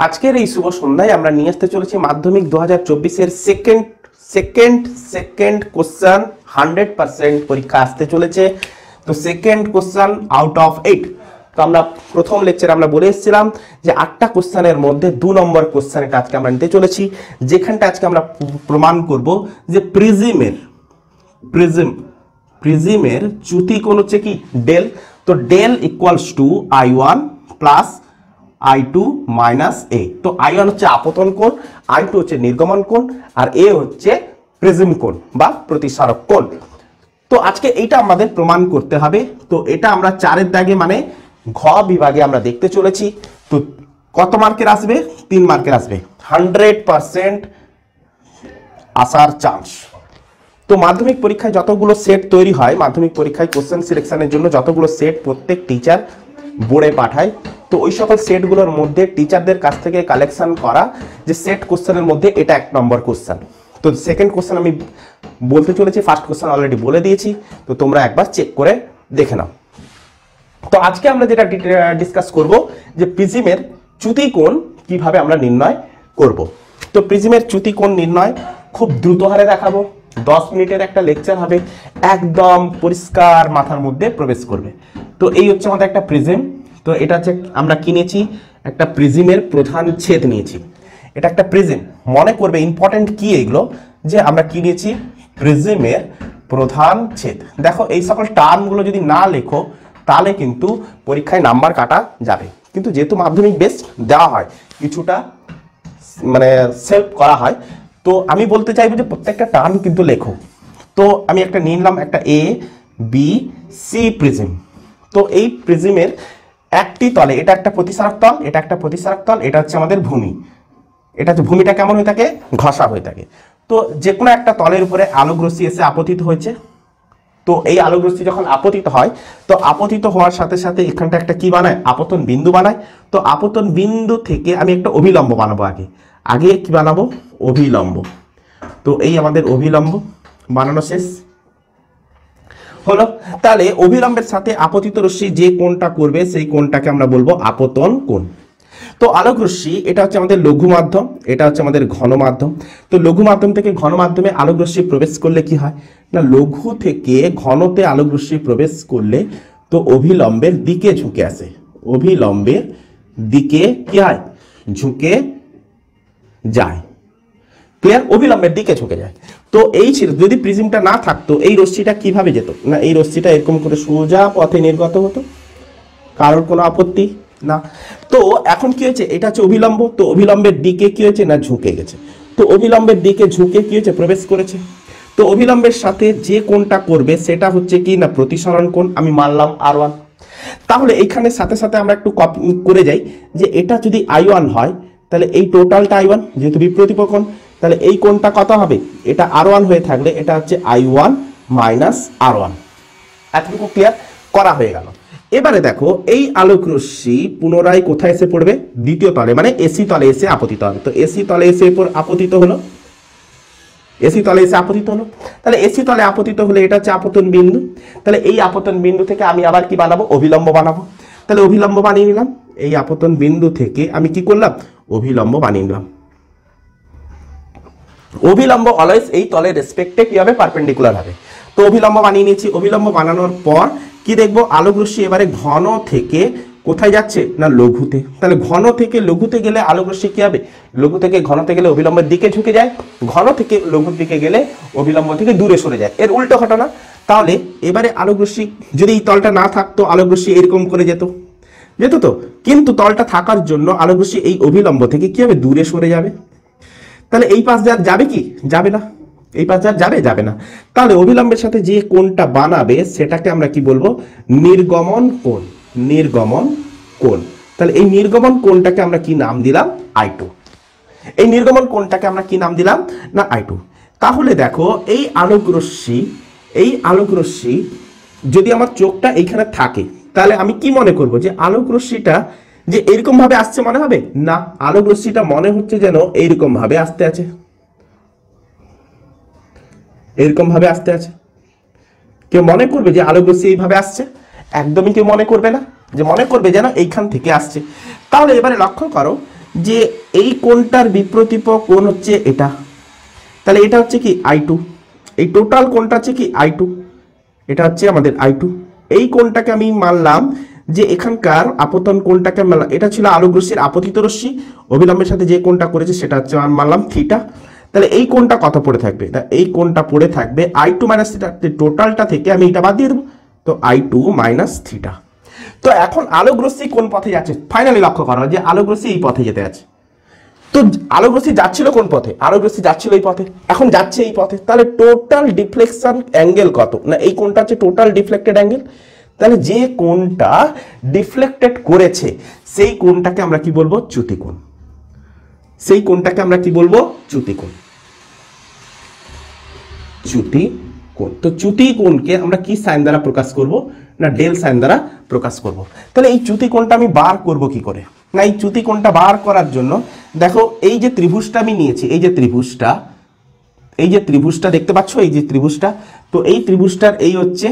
আজকের এই শুভ সন্ধ্যায় আমরা নিয়ে আসতে চলেছি মাধ্যমিক 2024-এর সেকেন্ড কোশ্চেন 100% পরীক্ষা আসতে চলেছে। তো সেকেন্ড কোশ্চেন আউট অফ 8। তো আমরা প্রথম লেকচারে আমরা বলে এসেছিলাম যে 8টা কোশ্চেনের মধ্যে 2 নম্বর কোশ্চেন এটা আজকে আমরা নিতে চলেছি, যেখানটা আজকে আমরা প্রমাণ করব যে প্রিজমের চ্যুতি কোণ হচ্ছে কি ডেল। তো del equals to I1 plus I2 minus A। তো I1 হচ্ছে আপতন কোণ, I2 হচ্ছে নির্গমন কোণ, আর A হচ্ছে প্রিজম কোণ বা প্রতিসারক কোণ। তো আজকে এইটা আমাদের প্রমাণ করতে হবে। তো এটা আমরা 4-এর দাগে মানে ঘ বিভাগে আমরা দেখতে চলেছি। তো কত মার্কের আসবে? 3 মার্কের আসবে, 100% আসার চান্স। তো মাধ্যমিক পরীক্ষায় যতগুলো সেট তৈরি হয়, মাধ্যমিক পরীক্ষায় কোশ্চেন সিলেকশনের জন্য যতগুলো সেট প্রত্যেক টিচার বোর্ডে পাঠায়, তো ওই সকল সেটগুলোর মধ্যে টিচারদের কাছ থেকে কালেকশন করা যে সেট কোশ্চেনের মধ্যে এটা 1 নম্বর কোশ্চেন। তো সেকেন্ড কোশ্চেন আমি বলতে চলেছি, ফার্স্ট কোশ্চেন অলরেডি বলে দিয়েছি, তো তোমরা একবার চেক করে দেখে নাও। তো আজকে আমরা যেটা ডিসকাস করব যে প্রিজমের চ্যুতি কোণ কিভাবে আমরা নির্ণয় করব। তো প্রিজমের চ্যুতি কোণ নির্ণয় খুব দ্রুত হারে দেখাবো, 10 মিনিটের একটা লেকচার হবে, একদম পরিষ্কার মাথার মধ্যে প্রবেশ করবে। তো এই হচ্ছে আমাদের একটা প্রিজম। তো এটা হচ্ছে আমরা কিনেছি একটা প্রিজমের প্রধান ছেদ নিয়েছি, এটা একটা প্রিজম। মনে করবে ইম্পর্টেন্ট কি এগুলো, যে আমরা কিনেছি প্রিজমের প্রধান ছেদ। দেখো এই সকল টার্মগুলো যদি না লেখো তাহলে কিন্তু পরীক্ষায় নাম্বার কাটা যাবে, কিন্তু যেহেতু মাধ্যমিক বেস্ট দেওয়া হয়, কিছুটা মানে সেলফ করা হয়, তো আমি বলতে চাইবো যে প্রত্যেকটা টার্ম কিন্তু লেখো। তো আমি একটা নিলাম একটা A B C প্রিজম। তো এই প্রিজমের একটি তলে, এটা একটা প্রতিসারক তল, এটা একটা প্রতিসারক তল, এটা হচ্ছে আমাদের ভূমি। এটা হচ্ছে ভূমিটা কেমন হয়ে থাকে? ঘষা হয়ে থাকে। তো যে কোনো একটা তলের উপরে আলোকরশ্মি এসে আপতিত হয়েছে। তো এই আলোকরশ্মি যখন আপতিত হয়, তো আপতিত হওয়ার সাথে সাথে এখানটা একটা কি বানায়? আপতন বিন্দু বানায়। তো আপতন বিন্দু থেকে আমি একটা অভিলম্ব বানাবো, আগে কি বানাবো? অভিলম্ব। তো এই আমাদের অভিলম্ব বানানো শেষ হলো। তাহলে অভিলম্বের সাথে আপতিত রশ্মি যে কোণটা করবে সেই কোণটাকে আমরা বলবো আপতন কোণ। তো আলোক রশ্মি এটা হচ্ছে আমাদের লঘু মাধ্যম, এটা হচ্ছে আমাদের ঘন মাধ্যম। তো লঘু মাধ্যম থেকে ঘন মাধ্যমে আলোক রশ্মি প্রবেশ করলে কি হয় না, লঘু থেকে ঘনতে আলোক রশ্মি প্রবেশ করলে তো অভিলম্বের দিকে ঝুঁকে আসে, অভিলম্বের দিকে কি হয়? ঝুঁকে যায়। ক্লিয়ার? অভিলম্বের দিকে ঝুঁকে যায়। তো এই ছিল, যদি প্রিজমটা না থাকতো এই রশ্মিটা কিভাবে যেত না, এই রশ্মিটা এরকম করে সোজা পথে নির্গত হতো, কারোর কোনো আপত্তি না। তো এখন কি হয়েছে? এটা হচ্ছে অভিলম্ব। তো অভিলম্বের দিকে কি হয়েছে না, ঝুঁকে গেছে। তো অভিলম্বের দিকে ঝুঁকে কি হয়েছে? প্রবেশ করেছে। তো অভিলম্বের সাথে যে কোণটা করবে সেটা হচ্ছে কি না, প্রতিসরণ কোণ। আমি মানলাম R1। তাহলে এইখানে সাথে সাথে আমরা একটু কপি করে যাই যে এটা যদি I1 হয় তাহলে এই টোটালটা I1, যেহেতু বিপ্রতিপ কোণ, তাহলে এই কোণটা কত হবে? এটা R1 হয়ে থাকলে এটা হচ্ছে I1 মাইনাস R1। এতটুকু ক্লিয়ার করা হয়ে গেল। এবারে দেখো এই আলোক রশ্মি পুনরায় কোথায় এসে পড়বে? দ্বিতীয় তলে, মানে এসি তলে এসে আপতিত হবে। তো এসি তলে এসে আপতিত হলো, এসি তলে এসে আপতিত হলো। তাহলে এসি তলে আপতিত হলে এটা হচ্ছে আপতন বিন্দু। তাহলে এই আপতন বিন্দু থেকে আমি আবার কি বানাবো? অভিলম্ব বানাবো। তাহলে অভিলম্ব বানিয়ে নিলাম। এই আপতন বিন্দু থেকে আমি কি করলাম? অভিলম্ব বানিয়ে নিলাম। অভিলম্ব অলওয়েজ এই তলের রেসপেক্টে কি হবে? পারপেন্ডিকুলার হবে। তো অভিলম্ব বানিয়ে নিয়েছি। অভিলম্ব বানানোর পর কি দেখবো? আলোক রশ্মি এবারে ঘন থেকে কোথায় যাচ্ছে না, লঘুতে। তাহলে ঘন থেকে লঘুতে গেলে আলোক রশ্মি কি হবে? লঘু থেকে ঘনতে গেলে অভিলম্বের দিকে ঝুঁকে যায়, ঘন থেকে লঘুর দিকে গেলে অভিলম্ব থেকে দূরে সরে যায়, এর উল্টো ঘটনা। তাহলে এবারে আলোক রশ্মি যদি এই তলটা না থাকতো, আলোক রশ্মি এরকম করে যেত তো, কিন্তু তলটা থাকার জন্য আলোক রশ্মি এই অভিলম্ব থেকে কি হবে? দূরে সরে যাবে। তাহলে এই পাশ যাবে কি? যাবে না। এই পাশ যাবে না। তাহলে অভিলম্বের সাথে যে কোণটা বানাবে সেটাকে আমরা কি বলবো? নির্গমন কোণ। নির্গমন কোণ। তাহলে এই নির্গমন কোণটাকে আমরা কি নাম দিলাম? I2। এই নির্গমন কোণটাকে আমরা কি নাম দিলাম না, I2। তাহলে দেখো এই আলোক রশ্মি যদি আমার চোখটা এইখানে থাকে, তাহলে আমি কি মনে করব যে আলোক রশ্মিটা যে এরকম ভাবে আসছে মনে হবে না, আলোক রশ্মিটা মনে হচ্ছে যেন এইরকম ভাবে আসতে আছে, এরকম ভাবে আসতে আছে। কেউ মনে করবে যে আলোক রশ্মি এইভাবে আসছে? একদমই কেউ মনে করবে না, যে মনে করবে যেন এইখান থেকে আসছে। তাহলে এবারে লক্ষ্য করো যে এই কোণটার বিপ্রতীপ কোণ হচ্ছে এটা, তাহলে এটা হচ্ছে কি I2, এই টোটাল কোণটা হচ্ছে কি I2, এটা হচ্ছে আমাদের I2। এই কোণটাকে আমি মানলাম যে এখানকার আপতন কোণটাকে মানলাম, এটা ছিল আলোক রশ্মির আপতিত রশ্মি অবিলম্বের সাথে যে কোণটা করেছে সেটা হচ্ছে মানলাম থিটা। তাহলে এই কোণটা কত পড়ে থাকবে, এই কোণটা পড়ে থাকবে I2 মাইনাস থিটা, টোটালটা থেকে আমি এটা বাদ দিয়ে দেবো, তো I2 মাইনাস থিটা। তো এখন আলোক রশ্মি কোন পথে যাচ্ছে, ফাইনালি লক্ষ্য করা যে আলোক রশ্মি এই পথে যেতে আছে। তো আলোক রশ্মি যাচ্ছিল কোন পথে, আলোক রশ্মি যাচ্ছিল এই পথে, এখন যাচ্ছে এই পথে, তাহলে টোটাল ডিফ্লেকশন অ্যাঙ্গেল কত, না এই কোণটা হচ্ছে টোটাল ডিফ্লেক্টেড অ্যাঙ্গেল। তাহলে যে কোণটা ডিফ্লেক্টেড করেছে সেই কোণটাকে আমরা কি বলবো, চ্যুতিকোণ। সেই কোণটাকে আমরা কি বলবো, চ্যুতিকোণ। চ্যুতিকোণ। তো চ্যুতিকোণকে আমরা কি সাইন দ্বারা প্রকাশ করব, না ডেল সাইন দ্বারা প্রকাশ করব। তাহলে এই চ্যুতিকোণটা আমি বার করব কি করে, না এই চ্যুতিকোণটা বার করার জন্য দেখো এই যে ত্রিভুজটা আমি নিয়েছি, এই যে ত্রিভুজটা দেখতে পাচ্ছ, এই যে ত্রিভুজটা, তো এই ত্রিভুজটার এই হচ্ছে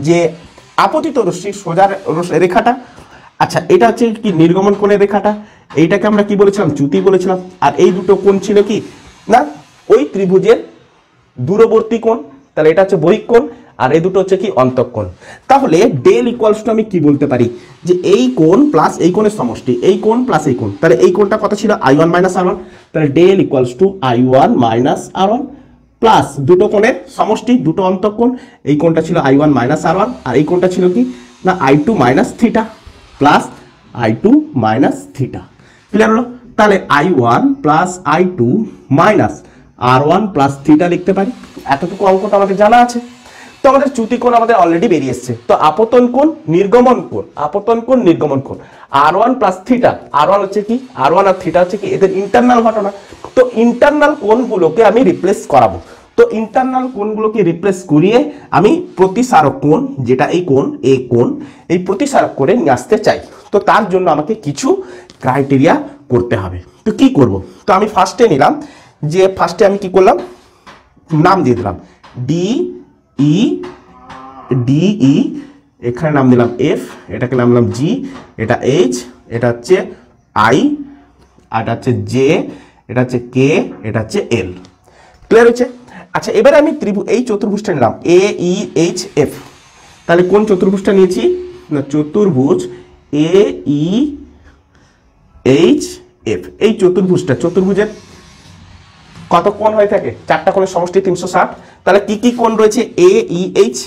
যে আপতিত রশ্মির সোজা রেখাটা, আচ্ছা এটা হচ্ছে কি নির্গমন কোণের রেখাটা, এইটাকে আমরা কি বলেছিলাম, চ্যুতি বলেছিলাম। আর এই দুটো কোণ ছিল কি, না ওই ত্রিভুজের দূরবর্তী কোণ, তাহলে এটা হচ্ছে বহিঃ কোণ, আর এই দুটো হচ্ছে কি অন্তঃকোণ। তাহলে ডেল ইকুয়ালস টু আমি কি বলতে পারি, যে এই কোণ প্লাস এই কোণের সমষ্টি, এই কোণ প্লাস এই কোণ, তাহলে এই কোণটা কত ছিল I1 মাইনাস R1, তাহলে del equals to I1 minus R1 plus দুটো কোণের সমষ্টি, দুটো অন্তঃকোণ, এই কোণটা ছিল I1 মাইনাস R1 আর এই কোণটা ছিল কি, না I2 minus theta plus I2 minus theta. Clear হলো? তাহলে I1 plus I2 minus R1 plus theta লিখতে পারি। এতটুকু অঙ্কটা আমাদের জানা আছে। তো আমাদের চ্যুতিকোণ আমাদের অলরেডি বেরিয়ে এসছে। তো আপতন কোণ, নির্গমন কোণ, আপতন কোণ, নির্গমন কোণ, R1 প্লাস থিটা, R1 হচ্ছে কি, R1 আর থিটা হচ্ছে কি এদের ইন্টারনাল ঘটনা। তো ইন্টারনাল কোণগুলোকে আমি রিপ্লেস করাবো। তো ইন্টারনাল কোণগুলোকে রিপ্লেস করিয়ে আমি প্রতিসারক কোণ, যেটা এই কোণ, এই কোণ, এই প্রতিসারক করে নিয়ে আসতে চাই। তো তার জন্য আমাকে কিছু ক্রাইটেরিয়া করতে হবে। তো কি করব, তো আমি ফার্স্টে নিলাম যে ফার্স্টে আমি কি করলাম, নাম দিয়ে দিলাম DE, এখানে নাম দিলাম F, এটাকে নাম দিলাম G, এটা H, এটা হচ্ছে I, আর এটা হচ্ছে J, এটা হচ্ছে K, এটা হচ্ছে L। ক্লিয়ার হচ্ছে? আচ্ছা এবারে আমি এই চতুর্ভুজটা নিলাম AEHF। তাহলে কোন চতুর্ভুজটা নিয়েছি, না চতুর্ভুজ AEHF। এই চতুর্ভুজের কত কোণ হয়ে থাকে, চারটা কোণের সমষ্টি 360। তাহলে কি কি কোণ রয়েছে, AEH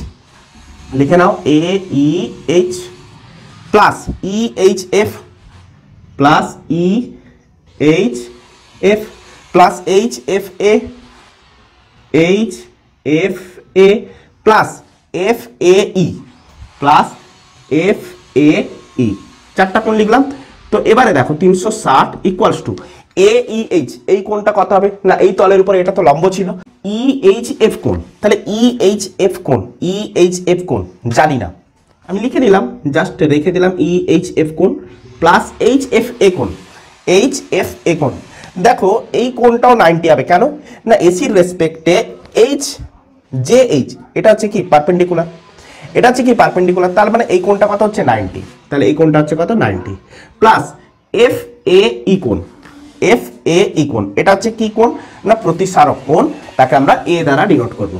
লিখে নাও, AEH plus EHF plus EHF plus HFA plus FAE plus FAE, চারটা কোণ লিখলাম। তো এবারে দেখো 360 ইকুয়ালস টু AEH, এই কোণটা কত হবে, না এই তলের উপরে এটা তো লম্ব ছিল, EHF কোণ। তাহলে EHF কোণ জানি না, আমি লিখে নিলাম, জাস্ট রেখে দিলাম EHF কোণ প্লাস HFA কোণ। দেখো এই কোণটাও 90 হবে, কেন না এসির রেসপেক্টে JH এটা হচ্ছে কি পারপেন্ডিকুলার, এটা হচ্ছে কি পারপেন্ডিকুলার, তার মানে এই কোণটা কত হচ্ছে 90। তাহলে এই কোণটা হচ্ছে কত 90 প্লাস FAE কোণ, এটা হচ্ছে কি কোণ, না প্রতিসারক কোণ, তাকে আমরা A দ্বারা ডিনোট করব,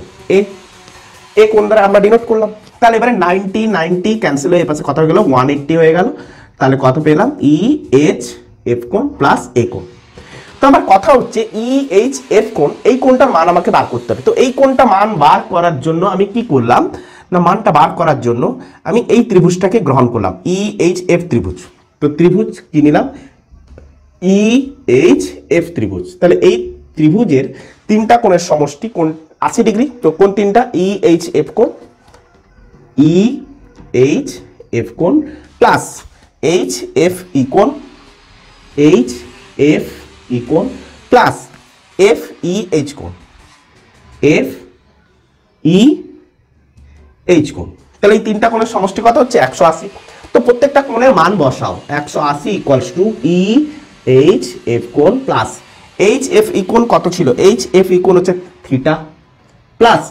A কোণ দ্বারা আমরা ডিনোট করলাম। তাহলে এবারে 90 ক্যান্সেল হয়ে পাশে কত হয়ে গেল, 180 হয়ে গেল। তাহলে কত পেলাম, EHF কোণ প্লাস A কোণ। তো আমার কথা হচ্ছে EHF কোণ, এই কোণটার মান আমাকে বার করতে হবে। তো এই কোণটা মান বার করার জন্য আমি কি করলাম, না মানটা বার করার জন্য আমি এই ত্রিভুজটাকে গ্রহণ করলাম, EHF ত্রিভুজ। তো ত্রিভুজ কি নিলাম, EHF ত্রিভুজ। তাহলে এই ত্রিভুজের তিনটা কোণের সমষ্টি কোণ 80 ডিগ্রি। তো কোণ তিনটা, EHF কোণ প্লাস HFE কোণ প্লাস FEH কোণ, কোণ। তাহলে এই তিনটা কোণের সমষ্টি কত হচ্ছে 180। তো প্রত্যেকটা কোণের মান বসাও, 180 ইকুয়ালস টু EHF কোণ প্লাস HFE কোণ কত ছিল, HFE কোণ হচ্ছে থিটা প্লাস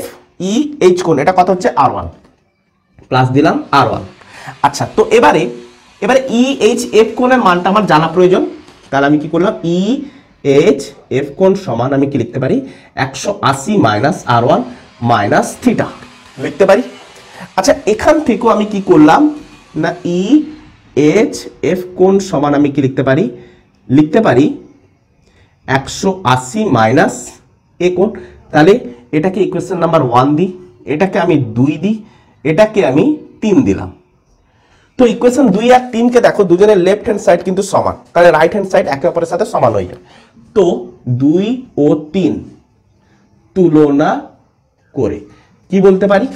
FEH কোণ এটা কত হচ্ছে R1, প্লাস দিলাম R1। আচ্ছা তো এবারে EHF কোণের মানটা আমার জানা প্রয়োজন। তাহলে আমি কি করলাম ই এইচ এফ কোণ সমান আমি কি লিখতে পারি 180 মাইনাস R1 মাইনাস থিটা লিখতে পারি। আচ্ছা এখান থেকেও আমি কি করলাম না ই এইচ এফ কোণ সমান আমি কি লিখতে পারি 180 মাইনাস এ কোণ। তাহলে এটাকে ইকুয়েশন নাম্বার 1 দিই, এটাকে আমি 2 দিই, এটাকে আমি 3 দিলাম। তো ইকুয়েশন 2 আর 3 কে দেখো দুজনের লেফট হ্যান্ড সাইড কিন্তু সমান, তাহলে রাইট হ্যান্ড সাইড একে অপরের সাথে সমান হয়ে যাবে। তো 2 ও 3 তুলনা করে কি বলতে পারি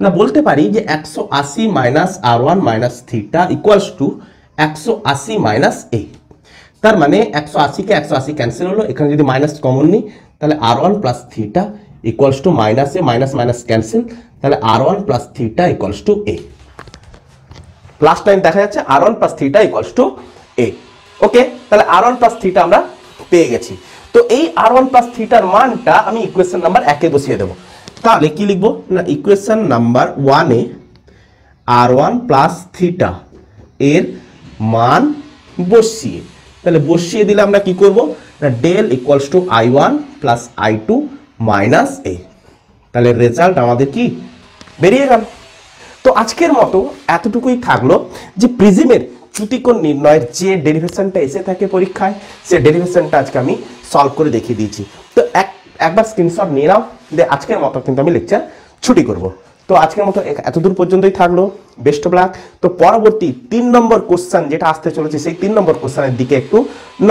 না বলতে পারি যে 180 minus R1 minus theta equals to 180 minus A. তার মানে 180 কে 180 ক্যান্সেল হলো, এখানে যদি মাইনাস কমন নিই তাহলে R1 plus theta equals to minus A, minus minus cancel, তাহলে R1 plus theta equals to A. Last time দেখা যাচ্ছে R1 plus theta equals to A. Okay, তাহলে R1 প্লাস থিটা আমরা পেয়ে গেছি। তো এই R1 প্লাস থিটার মানটা আমি ইকুয়েশন নাম্বার 1 এ বসিয়ে দেবো। তাহলে কি লিখবো না ইকুয়েশন নাম্বার 1 এ R1 প্লাস থিটা এর মান বসিয়ে, তাহলে বসিয়ে দিলে আমরা কি করব না del equals to I1 plus I2 minus A. তাহলে রেজাল্ট আমাদের কি বেরিয়ে গেল। তো আজকের মতো এতটুকুই থাকলো যে প্রিজমের চ্যুতিকোণ নির্ণয়ের যে ডেরিভেশনটা এসে থাকে পরীক্ষায়, সে ডেরিভেশনটা আজকে আমি সলভ করে দেখিয়ে দিয়েছি। তো একবার স্ক্রিনশট নিয়ে নাও, দিয়ে আজকের মতো কিন্তু আমি লেকচার ছুটি করব। তো আজকের মতো এতদূর পর্যন্তই থাকলো, বেস্ট অফ লাক। তো পরবর্তী 3 নম্বর কোশ্চেন যেটা আসতে চলেছে সেই 3 নম্বর কোশ্চেনের দিকে একটু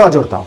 নজর দাও।